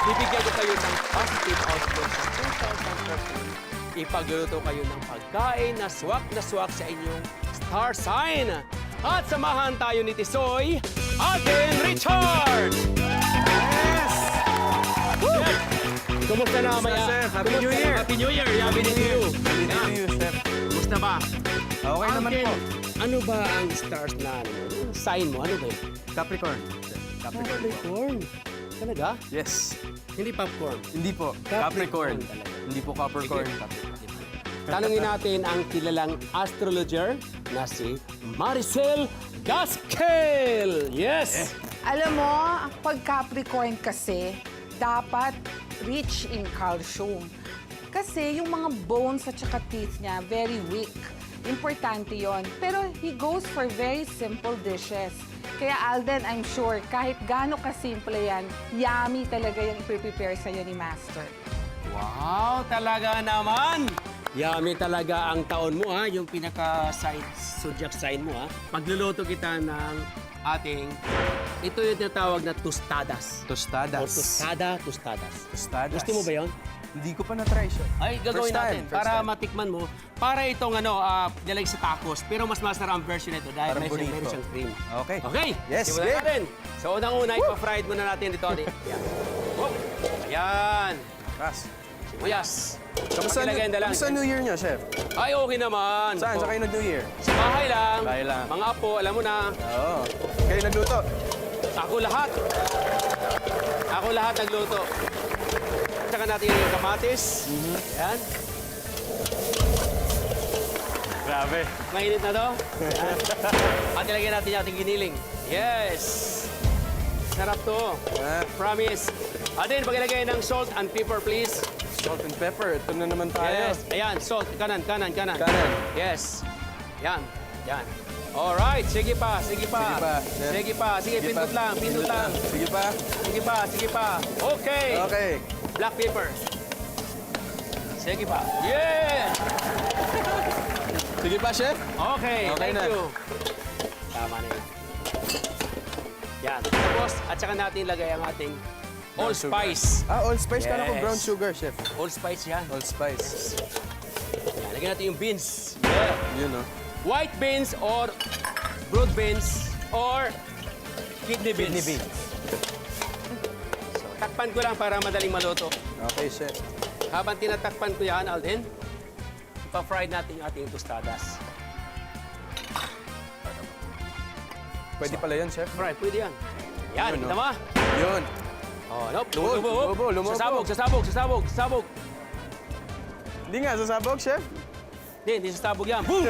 bibigyan ko kayo ng positive output sa 2,000%. Ipagluluto kayo ng pagkain na swak sa inyong star sign. At samahan tayo ni Tisoy, Alden Richard! Yes! Chef, kumusta na maya? Sir, Happy New Year! Happy New Year! Happy New Year! Happy New Year, Chef. Kumusta ba? Okay naman Alden, po. ano ba ang stars na sign mo? Ano ba yun? Capricorn. Capricorn po. Capricorn. Talaga? Yes. Hindi popcorn. Hindi po. Capricorn Capricorn. talaga. Hindi po Capricorn. Sige. Tanungin natin ang kilalang astrologer na si Maricel Gasquel. Yes! Alam mo, pag Capricorn kasi, dapat rich in calcium. Kasi yung mga bones at saka teeth niya, very weak. Importante yon. Pero he goes for very simple dishes. Kaya Alden, I'm sure, kahit gaano kasimple yan, yummy talaga yung iprepare sa'yo ni Master. Wow, talaga naman! Yummy talaga ang taon mo, ha? Yung pinaka-zodiac sign mo, ha? Pagluluto kita ng ating, ito yung tinatawag na tostadas. Tostadas. O tostadas. Tostadas. Gusto mo ba yun? Hindi ko pa na-try siya. Ay, gagawin First time, natin first para time. matikman mo. Para itong nilag sa tacos, pero mas masarap ang version nito dahil Parang may burrito. meron siyang cream. Okay. Okay? Yes, simulan game. natin. So, unang-una, ipa-fried muna natin dito. Yan. Oh, ayan. Kas. Sibuyas. Kamusta Magilagay na lang. New Year niyo, Chef? Ay, okay naman. Saan? Oh. Sa kayo nag-New Year? Sa bahay lang. Bahay lang. Mga apo, alam mo na. Oo. Kayo nagluto? Ako lahat. Ako lahat nagluto. Tsaka natin yung kamatis. Yan. Grabe. Mainit na to. Yan. At ilagyan natin yung ating giniling. Yes. Sarap to. Promise. Atin, pag-ilagay ng salt and pepper, please. Salt and pepper. Ito na naman tayo. Yes. Ayan, salt. Kanan. Kanan. Yes. Yan. Yan. Alright. Sige pa. Sige pa, chef. Sige pa. Sige, pindot lang. Pindot lang. Sige pa. Sige pa. Okay. Okay. Black pepper. Sige pa. Yeah! Sige pa, Chef. Okay, Okay thank na. you. Tama na yun. Yan. Tapos, at saka natin lagay ang ating allspice. Allspice. Kala ko Yes. brown sugar, Chef. Allspice yan. Allspice. Yan, lagyan natin yung beans. Yeah. Yun, no? White beans or broad beans or kidney beans. Kidney beans. So, takpan ko lang para madaling maluto. Okay, Chef. Habang tinatakpan ko yan, Alden, ipa-fry natin yung ating tostadas. Pwede pala yun, Chef. Fry, pwede yan. Yan, Yun, no? kita mo? Yun. Oh, nope. Lumubo. Sasabog. Hindi nga, sasabog, Chef. Hindi sasabog yan. Boom!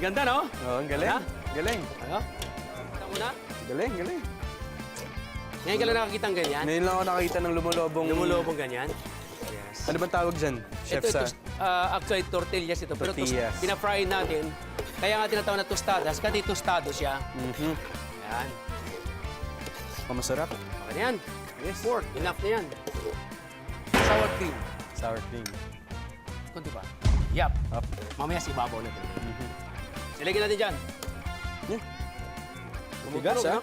Ganda, no? Oo, ang galing. Ha? Galing. Ano? Kita mo na? Galing. Ngayon ka lang nakakita ng ganyan? Ngayon lang ako nakakita ng lumulobong... Lumulubong ganyan? Yes. Ano bang tawag dyan, Chef, Ito, sa... actually, tortillas ito. Pero Tortillas. pina-fry natin. Kaya nga tinatawag na tostadas, kasi tostado siya. Mhm. Yan. Masarap. Okay na yan. Yes. Pork, enough na yan. Sour cream. Sour cream. Kunti pa. Yap. Up. Mamaya si babaw natin. Silagyan natin dyan. Yeah. Kumukulog, Bigas, ha?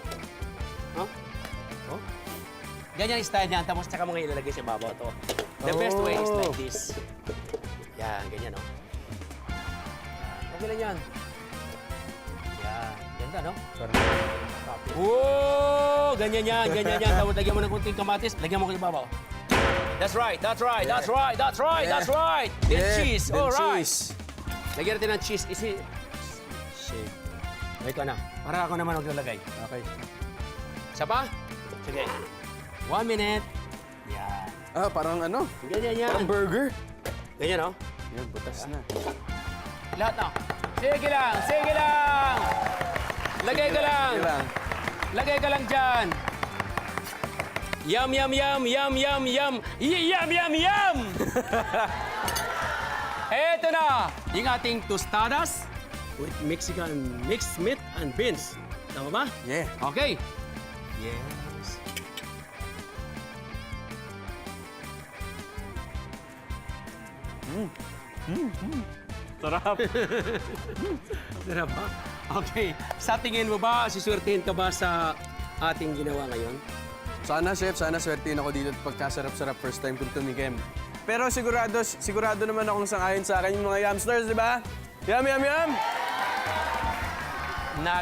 no? Ha? Oh. Ganyan yung style niyan, tapos tsaka mo ngayon ilalagay sa babaw to. The best way is like this. Yan, ganyan, no? Yan. Okay lang yan. Yan. Ganda, no? Parang... Wow! Ganyan yan. Tapos lagyan mo ng kunting kamatis, lagyan mo ko sa babaw. That's right. Then cheese. Then All right. cheese. Lagyan natin ng cheese. Shake. Ikaw na. Para ako naman maglalagay. Okay. Isa pa? Sige. 1 minute. Yan. Parang ano? Ganyan yan. Parang burger. Ganyan, no? Yan, butas na. Lahat na. Sige lang. Lagay ka lang. Sige lang. Lagay ka lang dyan. Yum! Eto na! Yung ating tostadas with Mexican mixed meat and beans. Tama ba? Yeah. Okay. Yes. Sarap. Sarap ba? Okay. Sa tingin mo ba, siswertehin ka ba sa ating ginawa ngayon? Sana, chef, sana swertihin ako dito at pagkasarap-sarap first time kong tumikim. Pero sigurado naman akong sang-ayon sa akin yung mga yumsters, di ba? Yum, yum, yum!